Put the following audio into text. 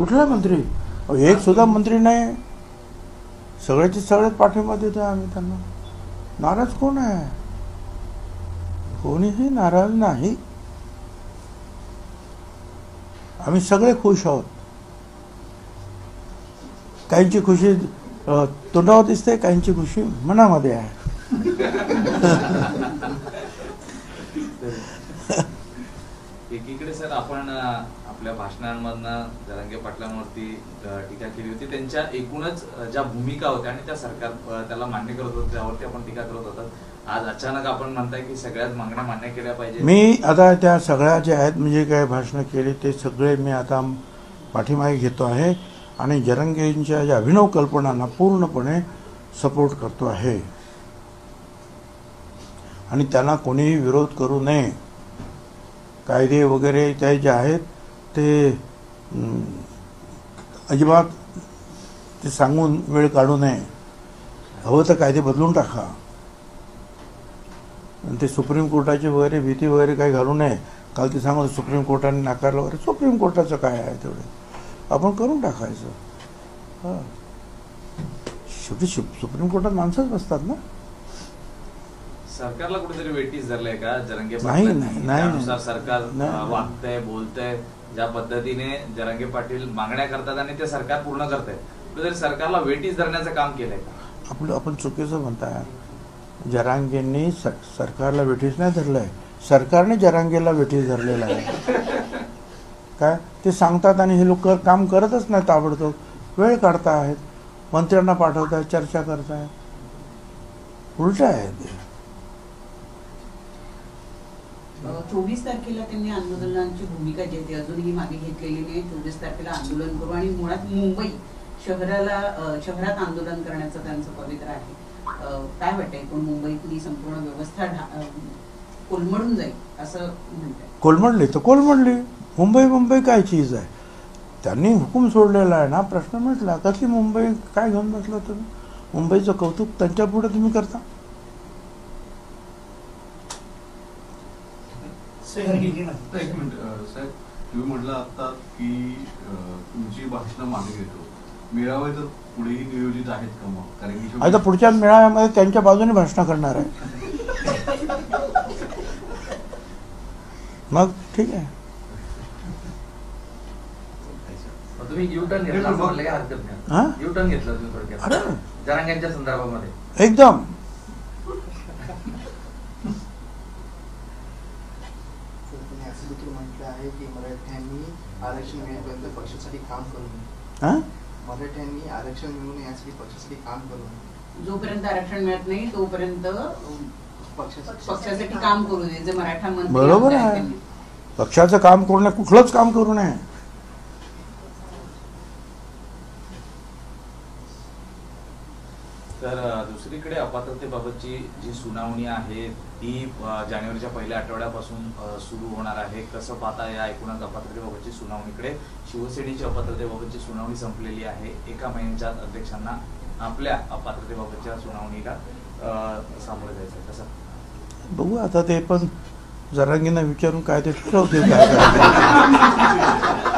कुठला मंत्री? एक सुद्धा मंत्री नाही. सगळ्याचे सगळेच पाठिंबा देतो आम्ही त्यांना. नाराज कोण आहे? कोणीही नाराज नाही. आम्ही सगळे खुश आहोत. काहींची खुशी तोंडावर दिसते, काहींची खुशी मनामध्ये आहे. एकीकडे सर आपण आपल्या भाषणांमधनं जरांगे पाटलांवरती टीका केली होती. त्यांच्या एकूणच ज्या भूमिका होत्या आणि त्या सरकार त्याला मान्य करत होते त्यावरती आपण टीका करत होतात. आज अचानक आपण म्हणताय की सगळ्याच मागण्या मान्य केल्या पाहिजे. मी आता त्या सगळ्या ज्या आहेत म्हणजे काय भाषणं केली ते सगळे मी आता पाठीमागे घेतो आहे आणि जरांगेंच्या ज्या अभिनव कल्पनांना पूर्णपणे सपोर्ट करतो आहे आणि त्यांना कोणीही विरोध करू नये. कायदे वगैरे ते जे आहेत ते अजिबात ते सांगून वेळ काढू नये. हवं तर कायदे बदलून टाका. आणि ते सुप्रीम कोर्टाची वगैरे भीती वगैरे काही घालू नये. काल ते सांगत सुप्रीम कोर्टाने नाकारलं वगैरे. सुप्रीम कोर्टाचं काय आहे तेवढे आपण करून टाकायचं. हां, शेवटी सुप्रीम कोर्टात माणसंच बसतात ना. सरकारला कुठेतरी वेटीस धरलंय का जरांगे नाही पाटील? त्यानुसार सरकार वागतंय, बोलतंय, ज्या पद्धतीने जरांगे पाटील मागण्या करतात आणि ते सरकार पूर्ण करतंय, कुठेतरी सरकारला वेटीस धरण्याचं काम केलंय का? आपण चुकीचं म्हणताय. जरांगेंनी सरकारला वेठीस नाही धरलंय, सरकारने जरांगेला वेठीस धरलेला आहे. काय ते सांगतात आणि हे लोक काम करतच नाही. ताबडतोब वेळ काढतायत, मंत्र्यांना पाठवतायत, चर्चा करतायत. उलट आहे ते. 24 तारखेला त्यांनी आंदोलनाची भूमिका जी आहे अजूनही मागे घेतलेली नाही. 24 तारखेला आंदोलन करू आणि मुळात मुंबई शहरात आंदोलन करण्याचं त्यांचं पवित्र आहे. काय वाटतंय, पण मुंबईतली संपूर्ण व्यवस्था कोलमडून जाईल असं म्हणतात? कोलमडली तर कोलमडली. मुंबई काय चीज आहे? त्यांनी हुकूम सोडलेला आहे ना. प्रश्न म्हटला कसली मुंबई काय घेऊन बसला तुम्ही? मुंबईचं कौतुक त्यांच्या पुढे तुम्ही करता. एक मिनिट साहेब, तुम्ही म्हटलं आता की तुमची भाषणं मागे घेतो. मेळावे तर पुढेही नियोजित आहेत का मग? कारण की आता पुढच्या मेळाव्यामध्ये त्यांच्या बाजूने भाषण करणार आहे. मग ठीक आहे. तुम्ही युटर्न घेतला असं म्हणलं काय हरकत नाही. युटर्न घेतलं तुम्ही थोडक्यात जरांगेंच्या संदर्भामध्ये एकदम. म्हटलं आहे की मराठ्यांनी आरक्षण मिळेपर्यंत पक्षासाठी काम करू नये. मराठ्यांनी आरक्षण मिळवून यासाठी पक्षासाठी काम करू नये. जोपर्यंत आरक्षण मिळत नाही तोपर्यंत पक्षासाठी काम करू नये. जे मराठा मंत्री बरोबर आहे. पक्षाचं काम करू नये, कुठलंच काम करू नये. तर दुसरीकडे अपात्रतेबाबतची जी सुनावणी आहे ती जानेवारीच्या पहिल्या आठवड्यापासून सुरू होणार आहे. कसं पाहता या एकूणच अपात्रतेबाबतची सुनावणीकडे? शिवसेनेची अपात्रतेबाबतची सुनावणी संपलेली आहे. एका महिन्याच्या आत अध्यक्षांना आपल्या अपात्रतेबाबतच्या सुनावणीला सामोरे जायचं. कसं बघू आता. ते पण जरांगेंना विचारून काय ते ठरवतील काय करायचं.